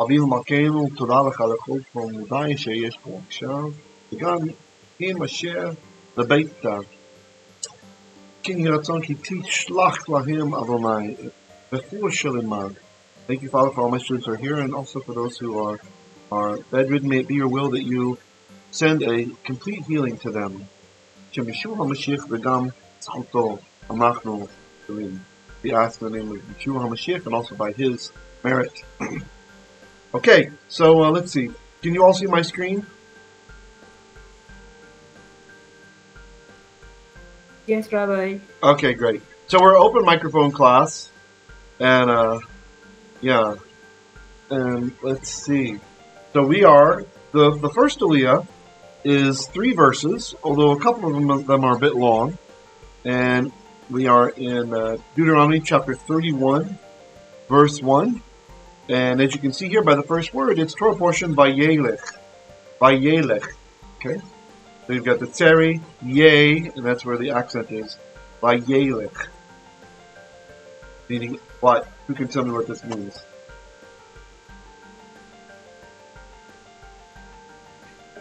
אבינו מלכנו, תודה לך על כל פרומודי שיש פה עכשיו, וגם אם אשר לביתה, כן יהי רצון כי תשלח להם אדוני, בכל שלמד. Thank you, Father, for all my students who are here, and also for those who are bedridden. May it be your will that you send a complete healing to them. Shem Yeshua HaMashiach v'gam tzchuto amachnu b'lim. We ask in the name of Yeshua HaMashiach and also by his merit. Okay, so let's see. Can you all see my screen? Yes, Rabbi. Okay, great. So we're open microphone class, and yeah, and let's see. So we are the first Aliya is 3 verses, although a couple of them are a bit long, and we are in Deuteronomy chapter 31, verse 1. And as you can see here by the first word, it's Torah Portion Vayeilekh. Vayeilekh. Okay? So you've got the tseri, yay, and that's where the accent is. Vayeilekh. Meaning what? Who can tell me what this means?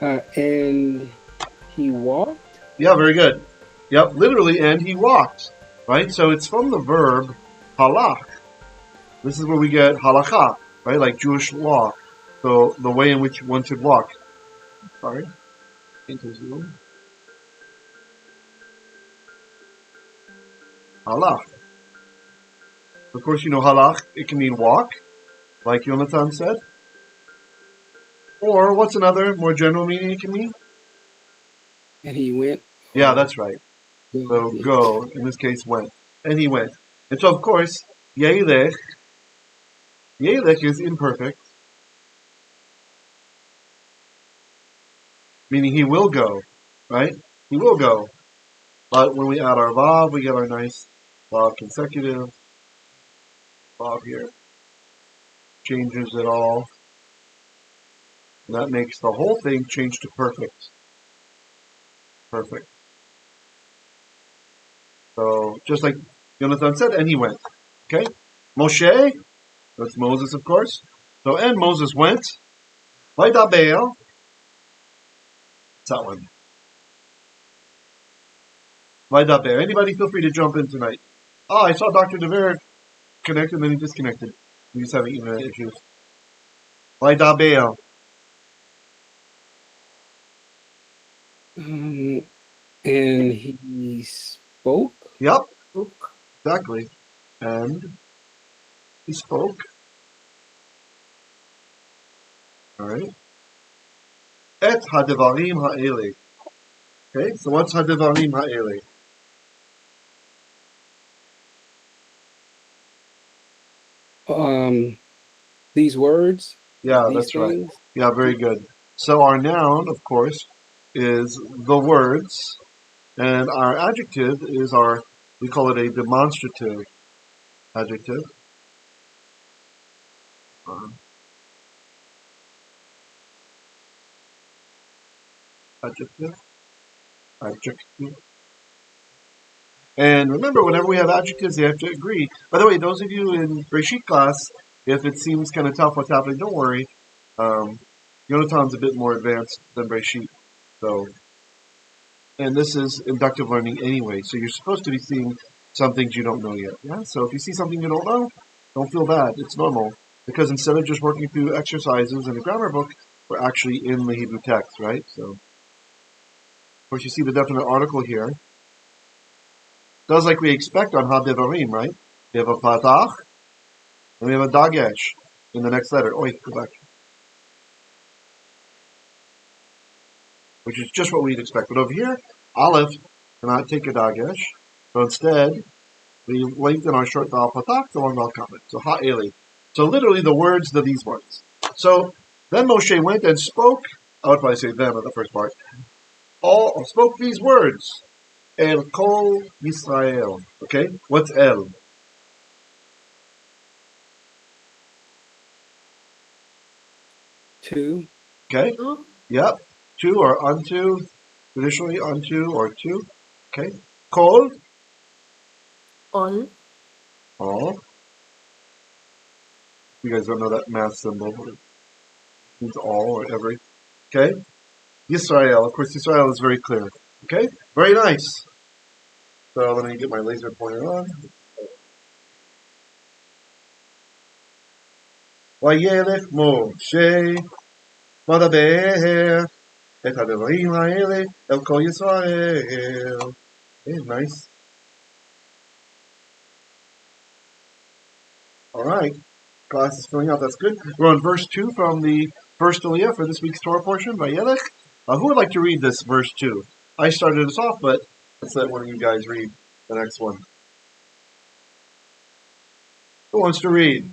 And he walked? Yeah, very good. Yep, literally, and he walked. Right? So it's from the verb halach. This is where we get halacha, right? Like Jewish law. So the way in which one should walk. Sorry. Into Zoom. Halach. Of course, you know halach, it can mean walk, like Yonatan said. Or what's another more general meaning it can mean? And he went? Yeah, that's right. So go, in this case, went. And he went. And so, of course, Yailech is imperfect, meaning he will go, right? He will go. But when we add our vav, we get our nice vav consecutive. Vav here changes it all. And that makes the whole thing change to perfect. Perfect. So, just like Jonathan said, and he went. Okay? Moshe, that's Moses, of course. So, and Moses went. Vaydaber. It's that one. Vaydaber. Anybody feel free to jump in tonight. Oh, I saw Dr. DeVere connect and then he disconnected. We just having internet issues. Vaydaber. And he spoke? Yep. Exactly. And he spoke. Alright. Et hadevarim ha'ele. Okay, so what's hadevarim ha'ele? These words? Yeah, these that's things? right. Yeah, very good. So our noun, of course, is the words, and our adjective is we call it a demonstrative adjective. Adjective. And remember, whenever we have adjectives, they have to agree. By the way, those of you in Breshit class, if it seems kind of tough what's happening, don't worry. Yonatan's a bit more advanced than Breshit. So, and this is inductive learning anyway, so you're supposed to be seeing some things you don't know yet. Yeah. So if you see something you don't know, don't feel bad. It's normal. Because instead of just working through exercises in a grammar book, we're actually in the Hebrew text, right? So, of course, you see the definite article here. Does like we expect on Hadevarim, right? We have a patach, and we have a dagesh in the next letter. Oi, go back. Which is just what we'd expect. But over here, Aleph cannot take a dagesh. So instead, we lengthen our short vowel patach to long vowel comment. So ha'eli. So literally the words are these words. So then Moshe went and spoke. I would probably say them at the first part. Spoke these words. El Kol Yisrael. Okay? What's El? To. Okay? Yep. To or unto. Traditionally unto or to. Okay? Kol. All. All. You guys don't know that math symbol, but it means all or every. Okay? Yisrael. Of course, Yisrael is very clear. Okay? Very nice. So let me get my laser pointer on. Vayeilekh Moshe Vadaber et הדברים האלה אל כל ישראל. Okay, nice. All right. Class is filling out. That's good. We're on verse 2 from the first Aliya for this week's Torah portion, Vayeilekh. Who would like to read this verse 2? I started us off, but let's let one of you guys read the next one. Who wants to read?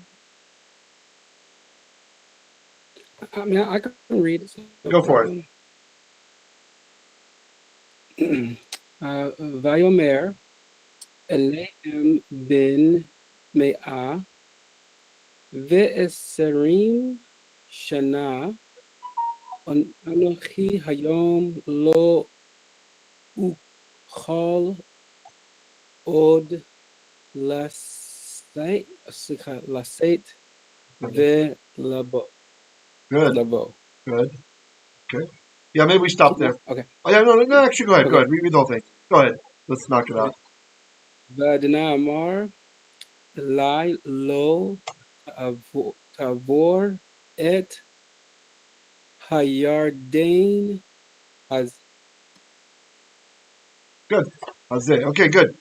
I mean, I can read it. Go for it. Vayomer Elehem ben Me'ah ve'eserim shana Anochi hayom lo uchol od laseit ve'labo. Good. Labo. Good. Okay. Yeah, maybe we stop there. Okay. Oh, yeah, no, actually, go ahead. Okay. Go ahead. Read the whole thing. Go ahead. Let's knock it out. V'Adonai amar Lai lo tavor et hayarden az. Good. Hazeh. Okay, good.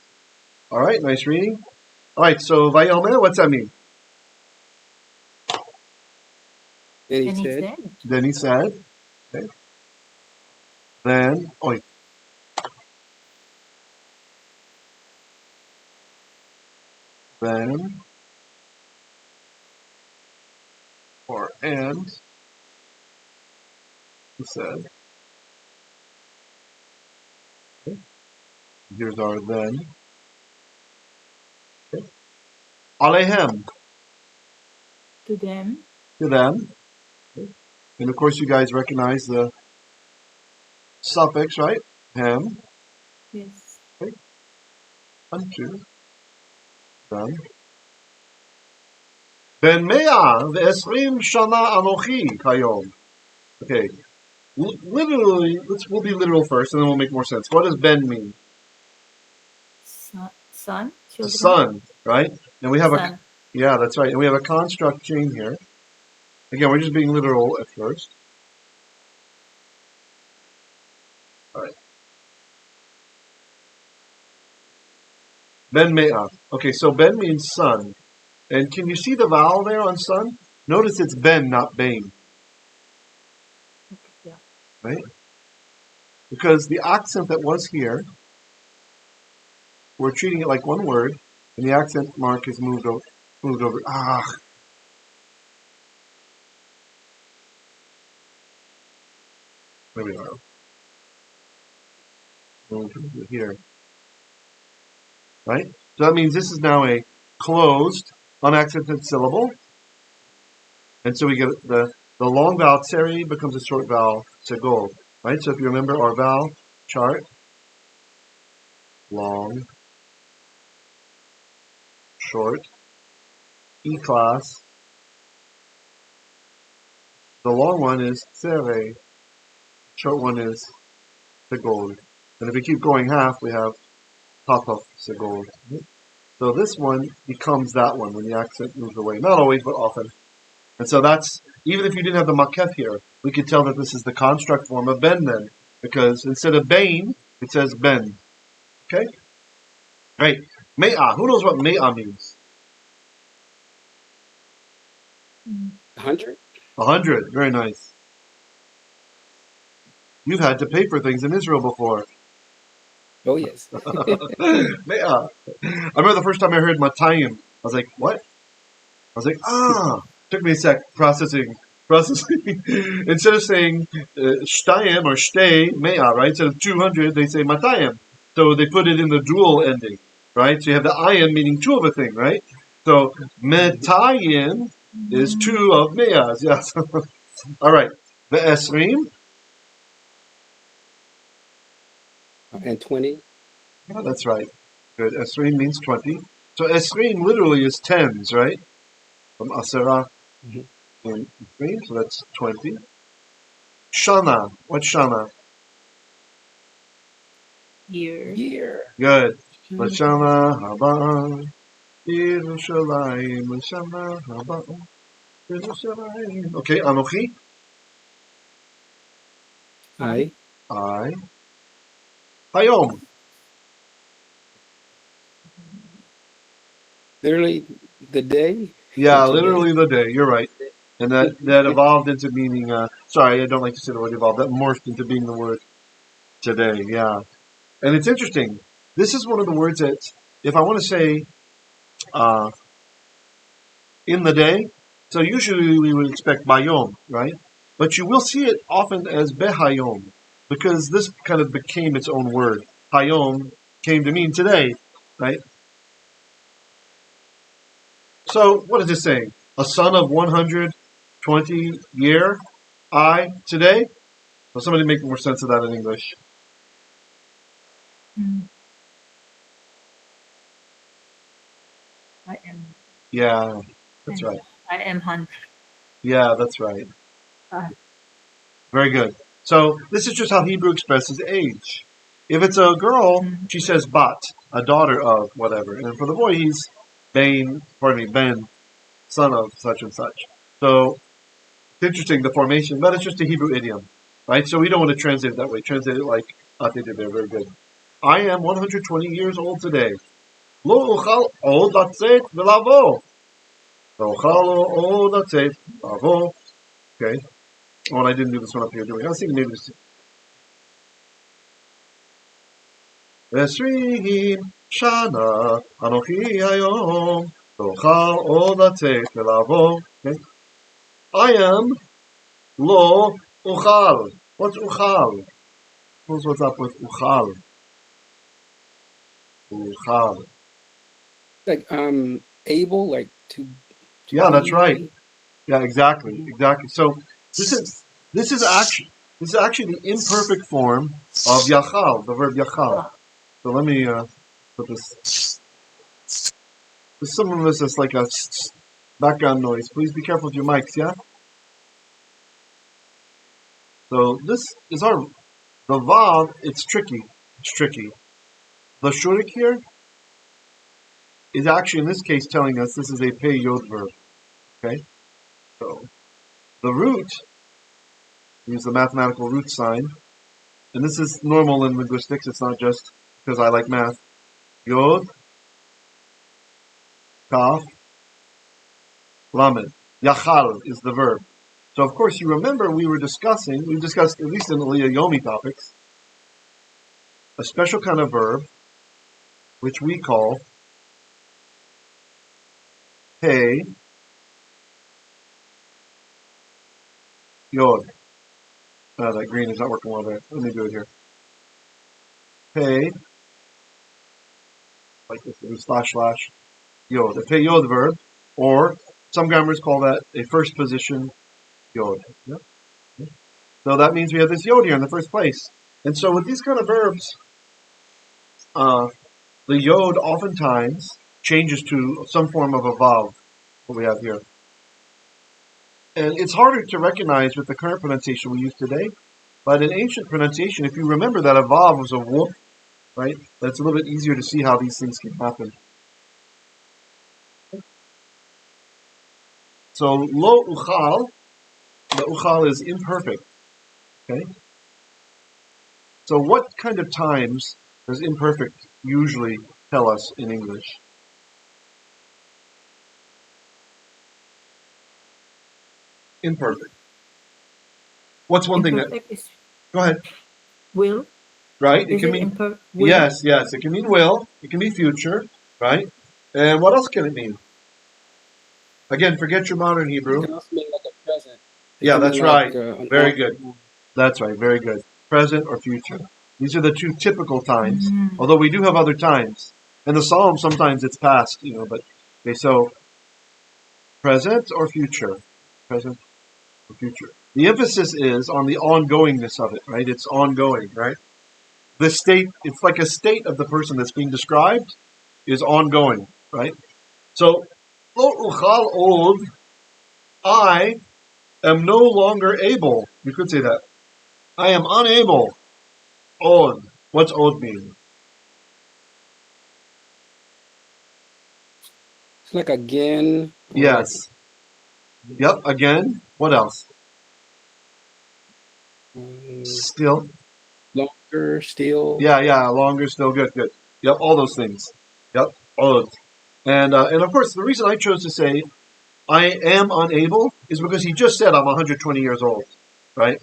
All right, nice reading. All right, so Vayomer, what's that mean? And he And he said, said, Then he said, okay. Then, then, or and, he said, okay. Here's our then. Okay. Alehem, to them, to them. Okay. And of course, you guys recognize the suffix, right? Hem, yes, unto them. Ben mea ve'esrim shana anochi hayom. Okay, literally, we'll be literal first, and then we'll make more sense. What does ben mean? son, children, Son, right? And we have son. yeah, that's right. And we have a construct chain here. Again, we're just being literal at first. All right. Ben mea. Okay, so ben means son. And can you see the vowel there on son? Notice it's ben, not bane. Yeah. Right? Because the accent that was here, we're treating it like one word, and the accent mark is moved over. There we are. Moved over here. Right? So that means this is now a closed, unaccented syllable. And so we get the long vowel tseri becomes a short vowel segol. Right? So if you remember our vowel chart, long, short, E-class. The long one is tsere, short one is segol. And if we keep going half, we have tapaf segol. So this one becomes that one when the accent moves away. Not always, but often. And so that's, even if you didn't have the makef here, we could tell that this is the construct form of ben then. Because instead of bane, it says ben. Okay? Right. Me'ah. Who knows what me'ah means? 100? 100. Very nice. You've had to pay for things in Israel before. Oh, yes. Me'ah. I remember the first time I heard matayim. I was like, what? I was like, Took me a sec. Processing. Instead of saying shtayim or shtay, me'ah, right? Instead of 200, they say matayim. So they put it in the dual ending, right? So you have the ayin meaning two of a thing, right? So metayim is two of me'ahs. Yes. All right. The esrim. And 20? Yeah, that's right. Good. Esrim means 20. So esrim literally is tens, right? From asera, Mhm. And 3, so that's 20. Shana. What's Shana? Year. Year. Good. Mhm. Lashana haba. Yerushalayim. Lashana haba. Yerushalayim. Okay, Anochi. I. I. Hayom. Literally the day. Yeah, Today. literally the day. You're right. And that evolved into meaning, sorry, I don't like to say the word evolved. That morphed into being the word today. Yeah. And it's interesting. This is one of the words that, if I want to say uh, in the day, so usually we would expect bayom, right? But you will see it often as behayom, because this kind of became its own word. Hayom came to mean today, right? So what is it saying? A son of 120 year, I, today? Well, somebody make more sense of that in English. I am. Yeah, that's right. I am 100. Yeah, that's right. Uh, Very good. So this is just how Hebrew expresses age. If it's a girl, she says bat, a daughter of whatever. And for the boy, he's Ben, son of such and such. So it's interesting, the formation, but it's just a Hebrew idiom, right? So we don't want to translate it that way. Translate it like they did there. Very good. I am 120 years old today. Lo uchal od latzet v'lavo. Lo uchal od latzet v'lavo. Okay. Oh, and I didn't do this one up here, doing. I was thinking maybe this. Esrim shana anochi hayom. Lo uchal od latzet v'lavo. Okay. I am lo uchal. What's uchal? What's up with uchal? Uchal. Like able, like to Yeah, that's be. right. Yeah, exactly, exactly. So this is actually the imperfect form of yachal, the verb yachal. So let me put this. Some of this is like a background noise. Please be careful with your mics. Yeah. So this is the vav. It's tricky. It's tricky. The shurik here is actually in this case telling us this is a pei yod verb. Okay. So the root, use the mathematical root sign, and this is normal in linguistics. It's not just because I like math. Yod, kaf, lamed. Yachal is the verb. So of course you remember we've discussed at least in the Aliya Yomi topics, a special kind of verb which we call pei yod. That green is not working well there. Let me do it here. Pei, like this, slash yod. A pei yod verb, or some grammars call that a first position yod. Yeah? So that means we have this yod here in the first place. And so with these kind of verbs, the yod oftentimes changes to some form of a vav, what we have here. And it's harder to recognize with the current pronunciation we use today, but in ancient pronunciation, if you remember that a vav was a whoop, right, that's a little bit easier to see how these things can happen. So lo uchal, the uchal is imperfect, okay? So what kind of times does imperfect usually tell us in English? Imperfect. What's one thing that... imperfect is Go ahead. will. Right? It Is can it mean... imperfect? Will? Yes. It can mean will. It can be future, right? And what else can it mean? Again, forget your modern It Hebrew. can also mean like a present. It Yeah, can that's mean like, right. Very good. That's right. Very good. Present or future. These are the two typical times. Although we do have other times. In the Psalm, sometimes it's past, but okay, so present or future? Present or future. The emphasis is on the ongoingness of it, right? It's ongoing, right? The state, it's like a state of the person that's being described is ongoing, right? So, lo uchal od I am no longer able. You could say that. I am unable. Od. What's od mean? It's like again. Or Yes. Yep. Again. What else? Like, Still. longer, still. Yeah. Longer. Still. Good. Yep. All those things. Yep. Od. And of course, the reason I chose to say I am unable is because he just said I'm 120 years old, right?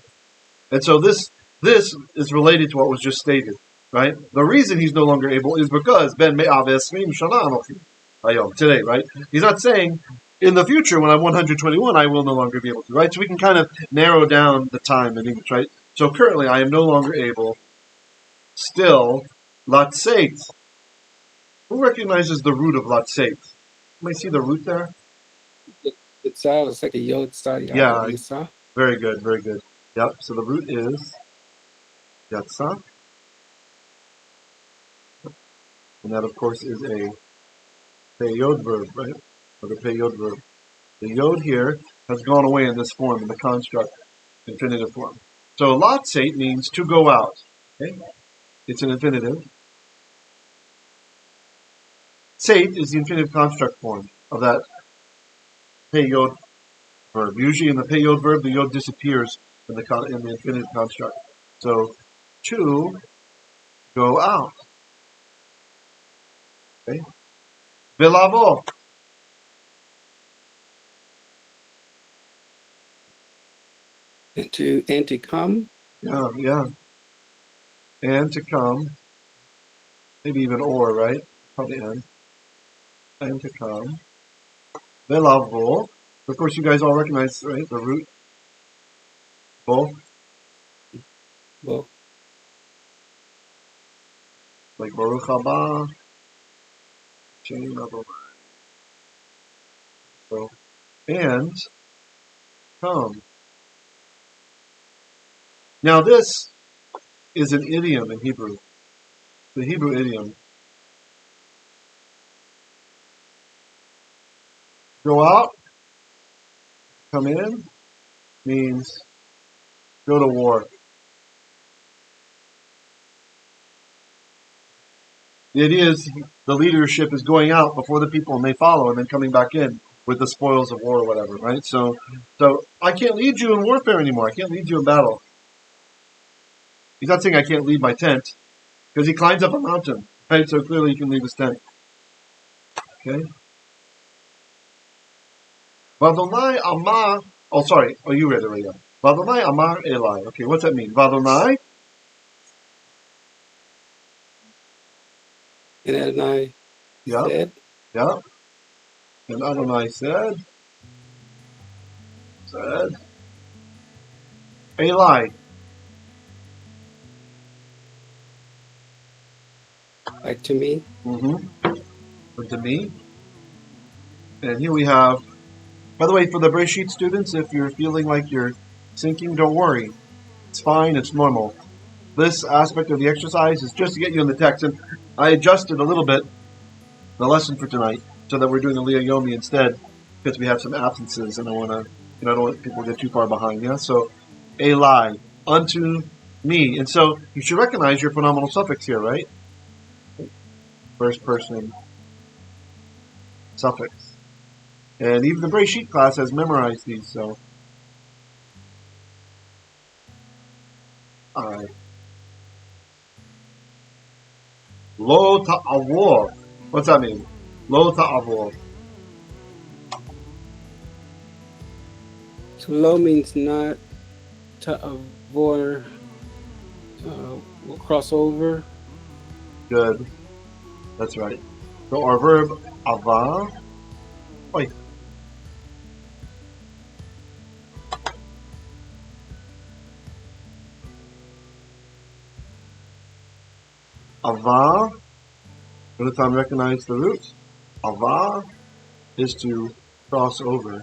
And so this is related to what was just stated, right? The reason he's no longer able is because ben me'av esrim shana anochi hayom, today, right? He's not saying in the future when I'm 121 I will no longer be able to, right? So we can kind of narrow down the time in English, right? So currently I am no longer able. Still, latzeit. Who recognizes the root of latzeit? You may see the root there. It's like a yod tzad Yeah. yisa. Very good. Yep. So the root is yatsa, and that of course is a peyod verb, right? Or the peyod verb. The yod here has gone away in this form, in the construct, infinitive form. So latzeit means to go out. Okay? It's an infinitive. Tzeit is the infinitive construct form of that peyod verb. Usually in the peyod verb, the yod disappears in the infinitive construct. So to go out. Okay? Velavo. And to come. Yeah. And to come. Maybe even or, right? Probably and to come. Velavo. Of course, you guys all recognize, right? The root. Both. Well, Like Baruch haba. So, and come. Now this is an idiom in Hebrew. The Hebrew idiom. Go out, come in, means go to war. The idea is the leadership is going out before the people and they follow and then coming back in with the spoils of war or whatever, right? So I can't lead you in warfare anymore. I can't lead you in battle. He's not saying I can't leave my tent because he climbs up a mountain, right? So clearly he can leave his tent. Okay. Vadonai Amar. Oh, sorry. Oh, you read it right now. Vadonai Amar Eli. Okay, what's that mean? Vadonai. and Adonai Yeah. said, Yeah. And Adonai said, Eli. like to me. To me. And here we have, by the way, for the Breshit students, if you're feeling like you're sinking, don't worry. It's fine, it's normal. This aspect of the exercise is just to get you in the text. And I adjusted a little bit the lesson for tonight so that we're doing Aliya Yomi instead because we have some absences and I want to, I don't want people to get too far behind. Yeah, so Eli, unto me. And so you should recognize your pronominal suffix here, right? First person suffix. And even the Breshit class has memorized these, so. Alright. Lo ta'avor. What's that mean? Lo ta'avor. So lo means not to avoid. We'll cross over. Good. That's right. So our verb ava. Wait. Ava. Notice time recognize the root. Ava is to cross over.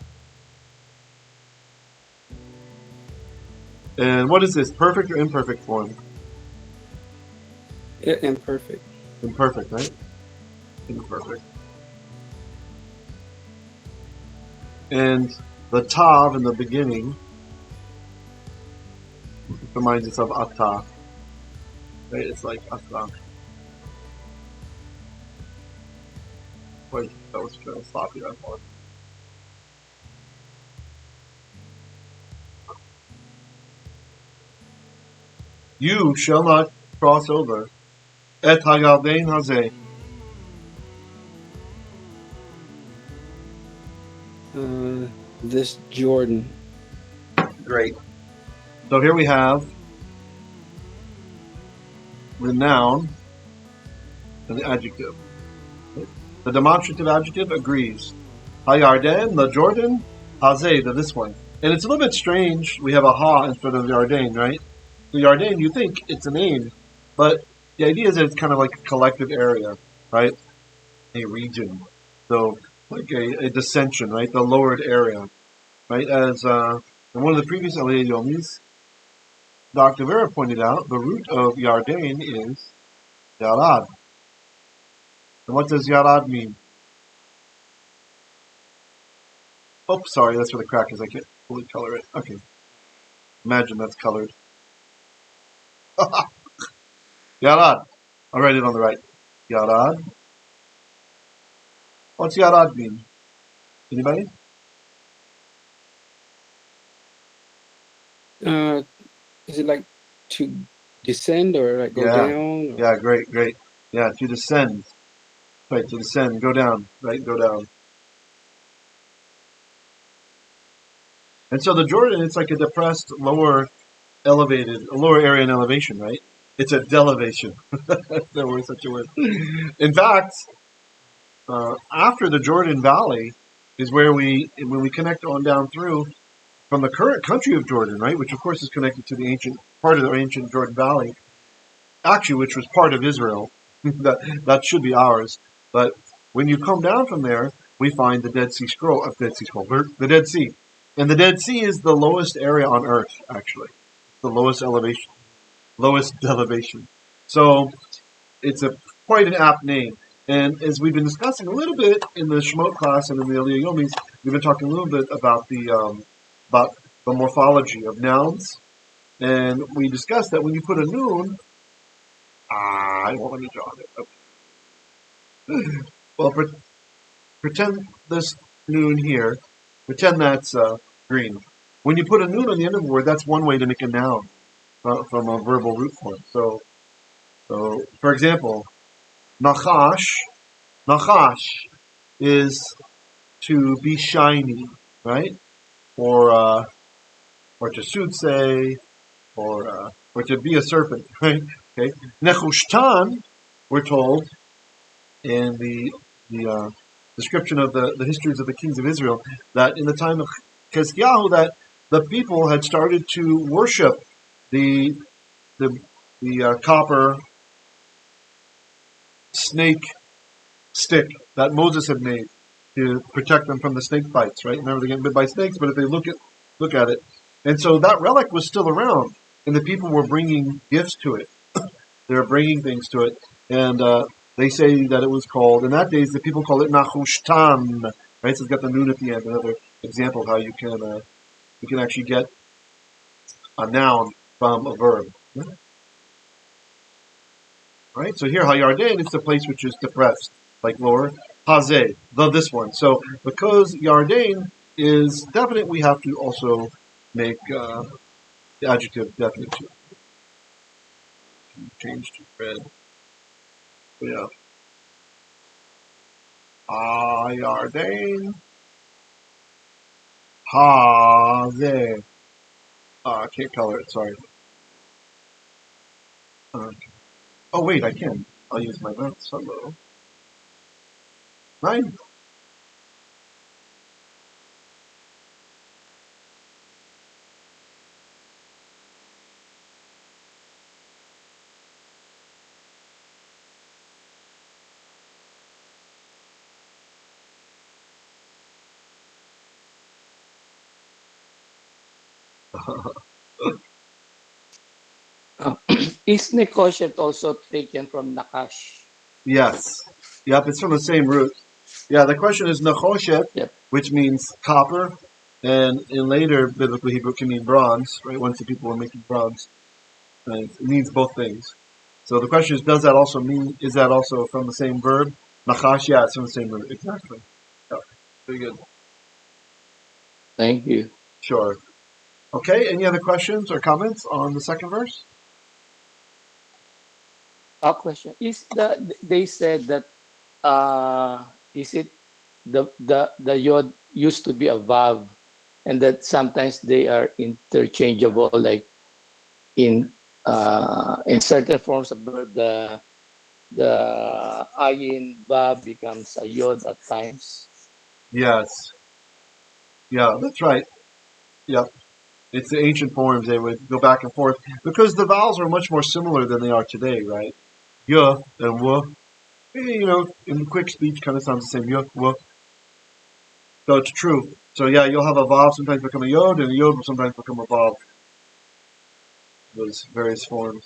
And what is this? Perfect or imperfect form? Imperfect. Imperfect, right? Imperfect. And the tav in the beginning reminds us of ata. Right? It's like ata. Wait, that was kind of sloppy, I thought. You shall not cross over. Et hayarden hazeh. This Jordan. Great. So here we have the noun and the adjective. The demonstrative adjective agrees. Hayarden, the Jordan, hazeh, the this one. And it's a little bit strange. We have a ha instead of Yarden, right? The Yarden, you think it's a name, but the idea is that it's kind of like a collective area, right? A region. So, like a dissension, right? The lowered area, right? As in one of the previous Aliya Yomis, Dr. Vera pointed out, the root of Yarden is Yarad. And what does Yarad mean? Oh, sorry, that's where the crack is. I can't fully color it. Okay. Imagine that's colored. Yarad. I'll write it on the right. Yarad. What's Yarad mean? Anybody? Is it like to descend or like go Yeah. down? Or? Yeah, great, great. Yeah, to descend. Right, to descend. Go down. Right, go down. And so the Jordan, it's like a depressed, lower area in elevation, right? It's a delevation. There was such a word. In fact, after the Jordan Valley is where when we connect on down through from the current country of Jordan, right, which of course is connected to the ancient part of the ancient Jordan Valley, actually, which was part of Israel. that should be ours. But when you come down from there, we find the Dead Sea Scroll, the Dead Sea, and the Dead Sea is the lowest area on Earth. Actually, the lowest elevation. So it's quite an apt name. And as we've been discussing a little bit in the Shemot class and in the Aliya Yomis, we've been talking a little bit about the morphology of nouns. And we discussed that when you put a noon, I won't let me draw it. Okay. Well, pretend this noon here. Pretend that's green. When you put a noon on the end of a word, that's one way to make a noun from a verbal root form. So for example, nachash is to be shiny, right? Or to soothsay, or to be a serpent, right? Okay. Nechushtan, we're told in the description of the histories of the kings of Israel, that in the time of Chizkiyahu, that the people had started to worship the copper snake stick that Moses had made to protect them from the snake bites, right? Remember, they get bit by snakes, but if they look at it. And so that relic was still around, and the people were bringing gifts to it. They were bringing things to it. And they say that it was called, in that days, the people called it Nachushtan, right? So it's got the noon at the end, another example of how you can actually get a noun from a verb. Right? So here, Hayarden, it's the place which is depressed, like lower. Hazeh, this one. So because Yarden is definite, we have to also make the adjective definite too. Change to red. So yeah. Hayarden. Hazeh. I can't color it, sorry. Oh wait, I can. I'll use my mouse. Hello. 9. Is Nekoshet also taken from Nakash? Yes. Yep, it's from the same root. Yeah, the question is Nechoshet, Yep. which means copper, And in later biblical Hebrew, it can mean bronze, right? Once the people were making bronze, right? It means both things. So the question is, does that also mean? Is that also from the same verb? Nachash, yeah, it's from the same verb, exactly. Yeah, very good. Thank you. Sure. Okay. Any other questions or comments on the second verse? A question is they said that is it the yod used to be a vav, and that sometimes they are interchangeable, like in certain forms of verb, the ayin vav becomes a yod at times. Yes. Yeah, that's right. Yeah. It's the ancient forms. They would go back and forth because the vowels are much more similar than they are today, right? Y and w. In quick speech, kind of sounds the same. Y, w. So it's true. So yeah, you'll have a vav sometimes become a yod, and a yod will sometimes become a vav. Those various forms.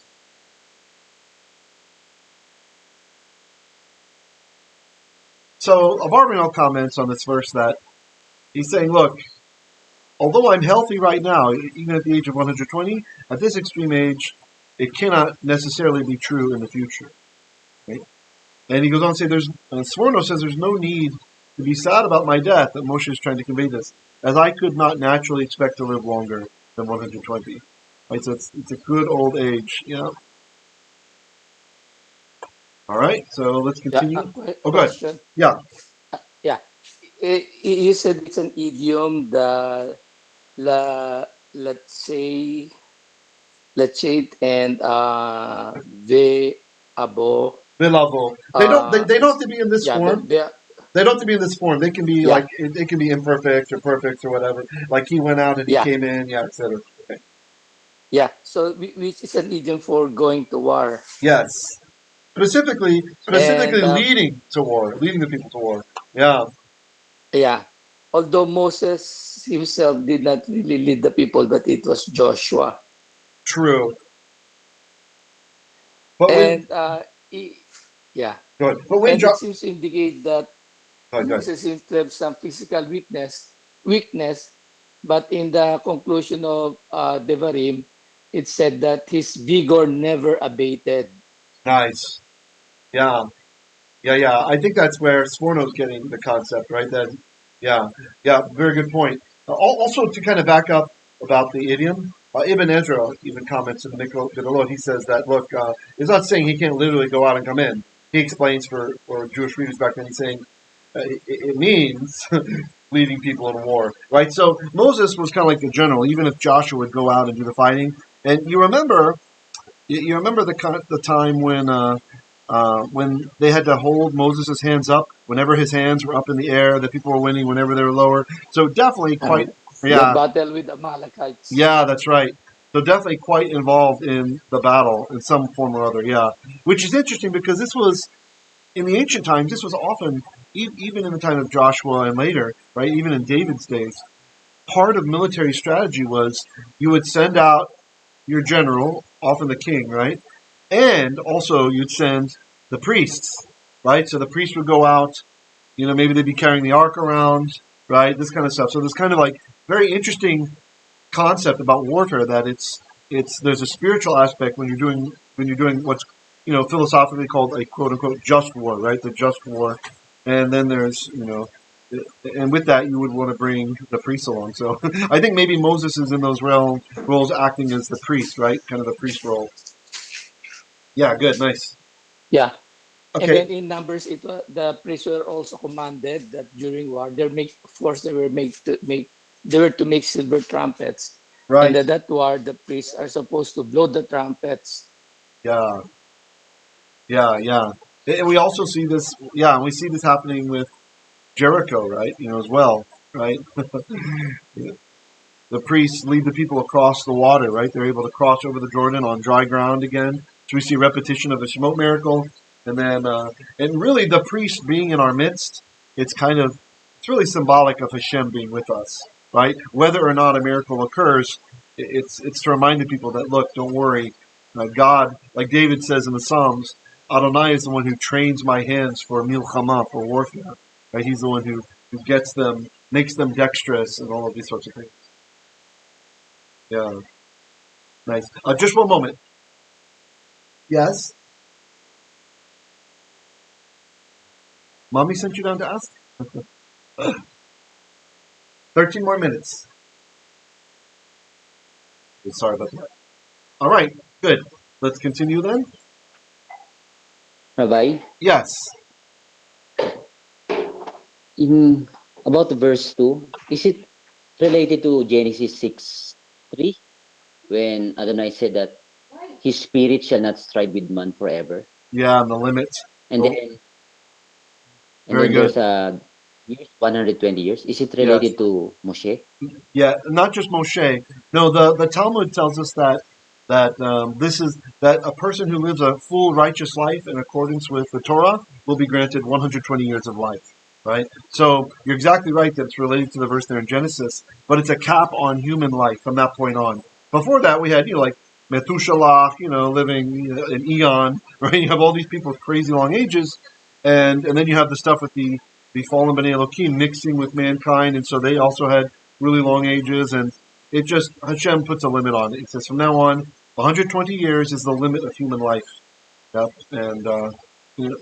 So Abarbanel comments on this verse that he's saying, look, although I'm healthy right now, even at the age of 120, at this extreme age, it cannot necessarily be true in the future. Right? And he goes on to say, Sforno says there's no need to be sad about my death, that Moshe is trying to convey this, as I could not naturally expect to live longer than 120. Right? So it's a good old age. Yeah. All right. So let's Yeah, continue. Oh, go ahead. question. Yeah. Yeah, you said it's an idiom. La, let's say let's say it, and ve abo. Vilavo. They don't have to be in this Yeah, form. They don't have to be in this form. They can be yeah, like it can be imperfect or perfect or whatever. Like he went out and he yeah, came in, yeah, etc. Okay. yeah. So which is an idiom for going to war, Yes. Specifically and leading to war, leading the people to war. Yeah, yeah. Although Moses himself did not really lead the people, but it was Joshua, true. But when and yeah, good. But when and it jo- seems to indicate that good. Moses seems to have some physical weakness, but in the conclusion of Devarim, it said that his vigor never abated. Nice. Yeah. Yeah. I think that's where Sforno's getting the concept, right? That, yeah, very good point. Also, to kind of back up about the idiom, Ibn Ezra even comments in the Mikvot. He says that, look, it's not saying he can't literally go out and come in. He explains for Jewish readers back then, he's saying it means leading people in war, right? So Moses was kind of like the general, even if Joshua would go out and do the fighting. And you remember the time when they had to hold Moses' hands up whenever his hands were up in the air, the people were winning whenever they were lower. So definitely Uh, quite, the yeah, battle with the Amalekites. yeah, that's right. So definitely quite involved in the battle in some form or other, yeah. Which is interesting because this was, in the ancient times, this was often, even in the time of Joshua and later, right, even in David's days, part of military strategy was you would send out your general, often the king, right? And also you'd send the priests, right? So the priests would go out, maybe they'd be carrying the ark around, right? This kind of stuff. So there's kind of like very interesting concept about warfare that it's there's a spiritual aspect when you're doing what's philosophically called a quote unquote just war, right? The just war, and then there's and with that you would want to bring the priests along. So I think maybe Moses is in those roles acting as the priest, right? Kind of the priest role. Yeah, good, nice. Yeah, and Okay, then in Numbers, it was the priests were also commanded that during war, of course, they were to make silver trumpets, and right. that war, the priests are supposed to blow the trumpets. Yeah, yeah. And we also see this. Yeah, and we see this happening with Jericho, right? As well, right? The priests lead the people across the water, right? They're able to cross over the Jordan on dry ground again. So we see a repetition of the Shemot miracle, and then and really the priest being in our midst. It's really symbolic of Hashem being with us, right? Whether or not a miracle occurs, it's to remind the people that, look, don't worry, God, like David says in the Psalms, Adonai is the one who trains my hands for milchama, for warfare, right? He's the one who gets them makes them dexterous and all of these sorts of things. Yeah, nice. Just one moment. Yes? Mommy sent you down to ask? 13 more minutes. Sorry about that. All right, good. Let's continue then. Rabbi, Yes. in about verse 2, is it related to Genesis 6:3 when Adonai said that his spirit shall not strive with man forever? Yeah, and the limit. And Oh, then and very then good. there's a years, 120 years. Is it Yes. related to Moshe? Yeah, not just Moshe. No, the Talmud tells us that this is that a person who lives a full righteous life in accordance with the Torah will be granted 120 years of life. Right. So you're exactly right that it's related to the verse there in Genesis, but it's a cap on human life from that point on. Before that, we had like Methuselah, living an eon. Right. You have all these people with crazy long ages, and then you have the stuff with the fallen Bnei Elohim mixing with mankind, and so they also had really long ages, and it just Hashem puts a limit on it. He says from now on, 120 years is the limit of human life. Yep. And you know,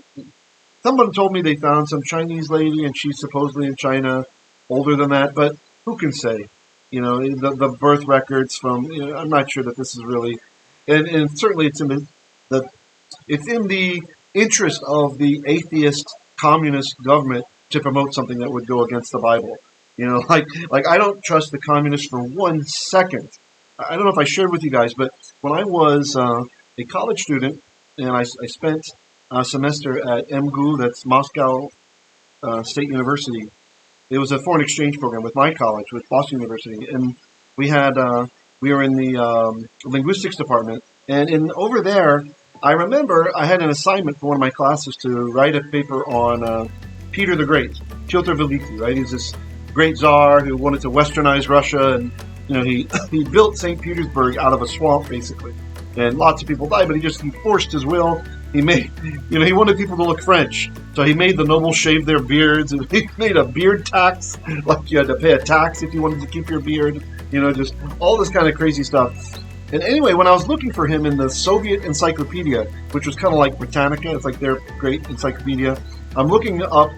someone told me they found some Chinese lady, and she's supposedly in China, older than that, but who can say? The birth records from. I'm not sure that this is really, and certainly it's in the it's in the interest of the atheist communist government to promote something that would go against the Bible. Like I don't trust the communists for 1 second. I don't know if I shared with you guys, but when I was a college student and I spent a semester at MGU, that's Moscow State University. It was a foreign exchange program with my college, with Boston University, and we had we were in the linguistics department, and over there, I remember I had an assignment for one of my classes to write a paper on Peter the Great, Piotr Veliki. Right, he's this great czar who wanted to westernize Russia, and he he built St. Petersburg out of a swamp basically, and lots of people died, but he forced his will. He made, he wanted people to look French, so he made the nobles shave their beards, and he made a beard tax, like you had to pay a tax if you wanted to keep your beard, just all this kind of crazy stuff. And anyway, when I was looking for him in the Soviet Encyclopedia, which was kind of like Britannica, it's like their great encyclopedia, I'm looking up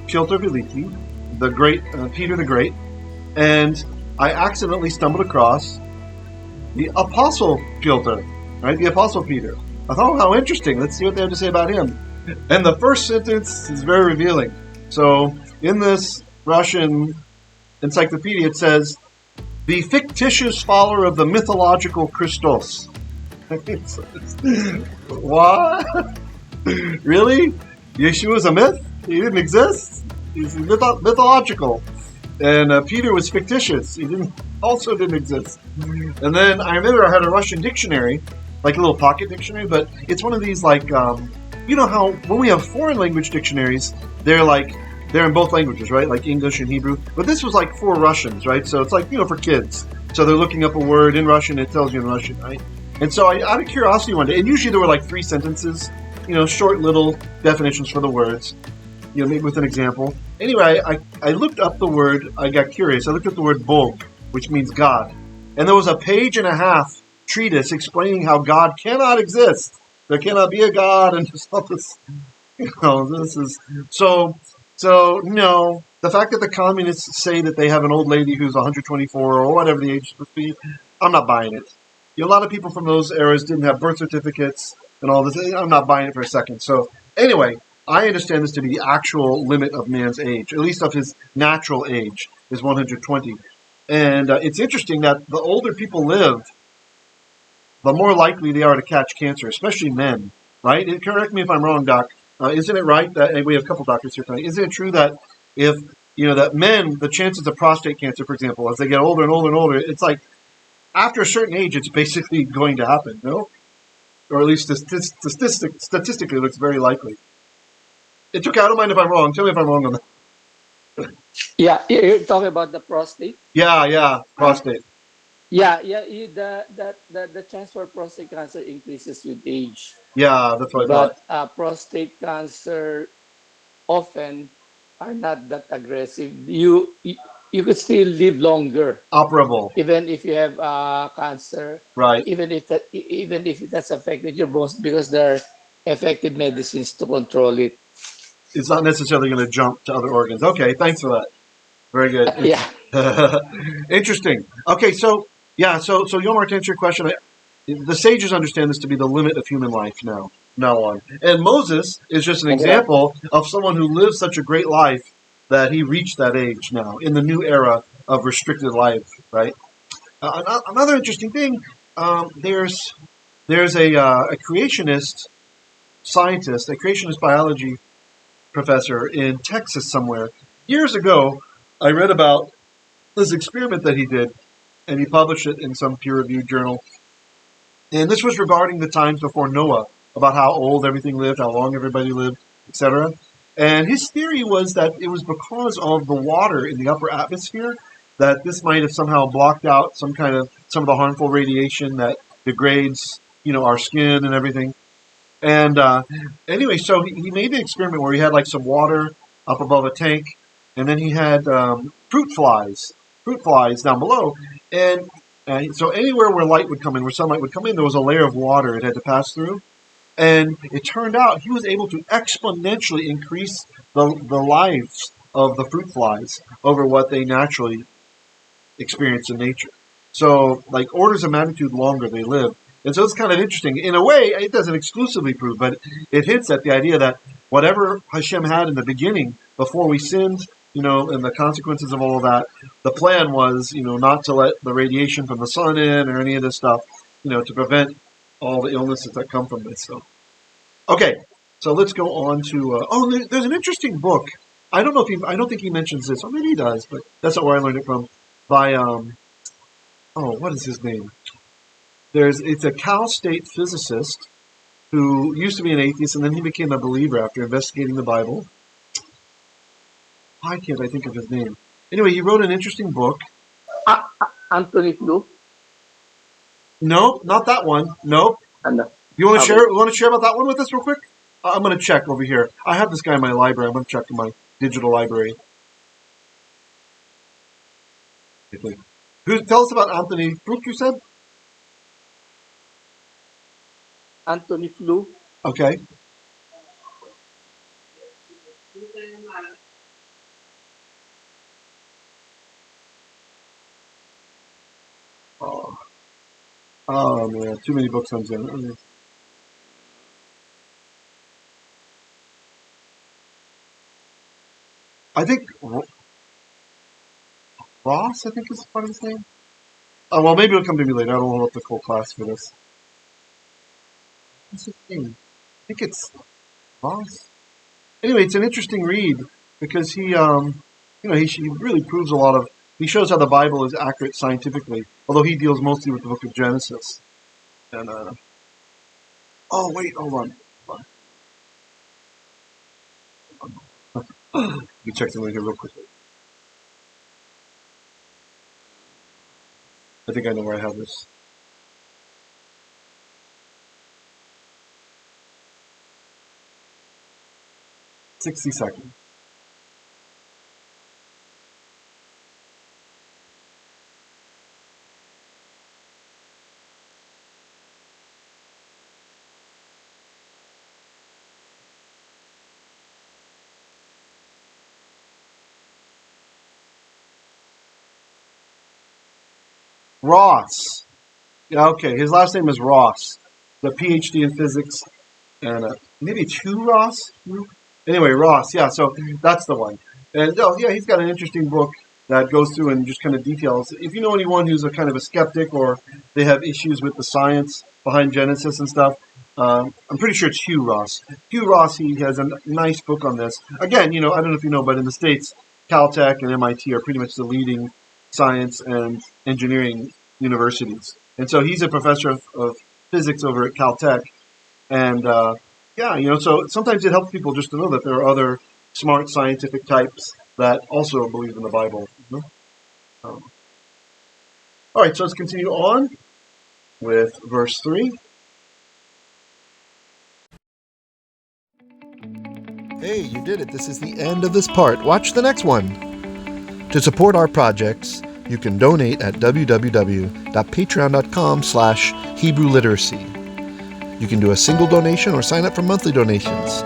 Piotr Veliki, the great Peter the Great, and I accidentally stumbled across the Apostle Piotr, right? The Apostle Peter. I thought, how interesting. Let's see what they have to say about him. And the first sentence is very revealing. So, in this Russian encyclopedia, it says, the fictitious follower of the mythological Christos. What? Really? Yeshua's a myth? He didn't exist? He's mythological. And Peter was fictitious. He also didn't exist. And then I remember I had a Russian dictionary, like a little pocket dictionary, but it's one of these like, how when we have foreign language dictionaries, they're in both languages, right? Like English and Hebrew. But this was like for Russians, right? So it's like, for kids. So they're looking up a word in Russian, it tells you in Russian, right? And so I, out of curiosity one day, and usually there were like 3 sentences, short little definitions for the words, maybe with an example. Anyway, I looked up the word, I got curious, I looked up the word Bog, which means God. And there was a page and a half treatise explaining how God cannot exist. There cannot be a God, and just all this, this is, so no, the fact that the communists say that they have an old lady who's 124 or whatever the age is supposed to be, I'm not buying it. A lot of people from those eras didn't have birth certificates and all this. I'm not buying it for a second. So anyway, I understand this to be the actual limit of man's age, at least of his natural age, is 120. And it's interesting that the older people live, the more likely they are to catch cancer, especially men, right? And correct me if I'm wrong, Doc. Isn't it right that, and we have a couple doctors here tonight, isn't it true that if, that men, the chances of prostate cancer, for example, as they get older and older and older, it's like after a certain age, it's basically going to happen, no? Or at least statistically, it looks very likely. It's okay, I don't mind if I'm wrong. Tell me if I'm wrong on that. Yeah, you're talking about the prostate. Yeah, prostate. Yeah, the chance for prostate cancer increases with age. Yeah, that's what I thought. But prostate cancer often are not that aggressive. You could still live longer, Operable, even if you have cancer, right? even if that's affected your bones, because there are effective medicines to control it. It's not necessarily going to jump to other organs. Okay, thanks for that. Very good. Yeah. Interesting. Okay, so yeah, so Yomar, to answer your question, the sages understand this to be the limit of human life now on. And Moses is just an example of someone who lived such a great life that he reached that age now in the new era of restricted life, right? Another interesting thing, there's a creationist scientist, a creationist biology professor in Texas somewhere. Years ago, I read about this experiment that he did, and he published it in some peer-reviewed journal. And this was regarding the times before Noah, about how old everything lived, how long everybody lived, etc. And his theory was that it was because of the water in the upper atmosphere that this might have somehow blocked out some of the harmful radiation that degrades, our skin and everything. And anyway, so he made an experiment where he had like some water up above a tank, and then he had fruit flies down below, and so anywhere where light would come in, where sunlight would come in, there was a layer of water it had to pass through. And it turned out he was able to exponentially increase the lives of the fruit flies over what they naturally experience in nature. So, like orders of magnitude longer they live. And so it's kind of interesting. In a way, it doesn't exclusively prove, but it hints at the idea that whatever Hashem had in the beginning, before we sinned, and the consequences of all of that, the plan was, not to let the radiation from the sun in or any of this stuff, to prevent all the illnesses that come from this stuff. Okay, so let's go on to. There's an interesting book. I don't think he mentions this, or maybe he does, but that's not where I learned it from. By what is his name? It's a Cal State physicist who used to be an atheist, and then he became a believer after investigating the Bible. Why can't I think of his name? Anyway, he wrote an interesting book. Anthony Flew. Nope, not that one. Nope. Ano? You want to Okay. share? You want to share about that one with us real quick? I'm going to check over here. I have this guy in my library. I'm going to check in my digital library. Tell us about Anthony Brook, you said? Anthony Flew. Okay. Oh man, too many books on Zen. I think Ross, I think is part of his name. Oh, well, maybe it'll come to me later. I don't hold up the full class for this. What's his name? I think it's Ross. Anyway, it's an interesting read because he really proves a lot of. He shows how the Bible is accurate scientifically, although he deals mostly with the Book of Genesis. And oh wait, hold on. Let me check something here real quickly. I think I know where I have this. $60 seconds. Ross. Yeah, okay. His last name is Ross. The PhD in physics, and maybe two Ross. Anyway, Ross. Yeah, so that's the one. And yeah, he's got an interesting book that goes through and just kind of details. If you know anyone who's a kind of a skeptic or they have issues with the science behind Genesis and stuff, I'm pretty sure it's Hugh Ross. Hugh Ross, he has a nice book on this. Again, I don't know if you know, but in the States, Caltech and MIT are pretty much the leading science and engineering universities. And so he's a professor of physics over at Caltech. And yeah, so sometimes it helps people just to know that there are other smart scientific types that also believe in the Bible. All right, so let's continue on with verse 3. Hey, you did it. This is the end of this part. Watch the next one. To support our projects, you can donate at www.patreon.com/Hebrew Literacy. You can do a single donation or sign up for monthly donations.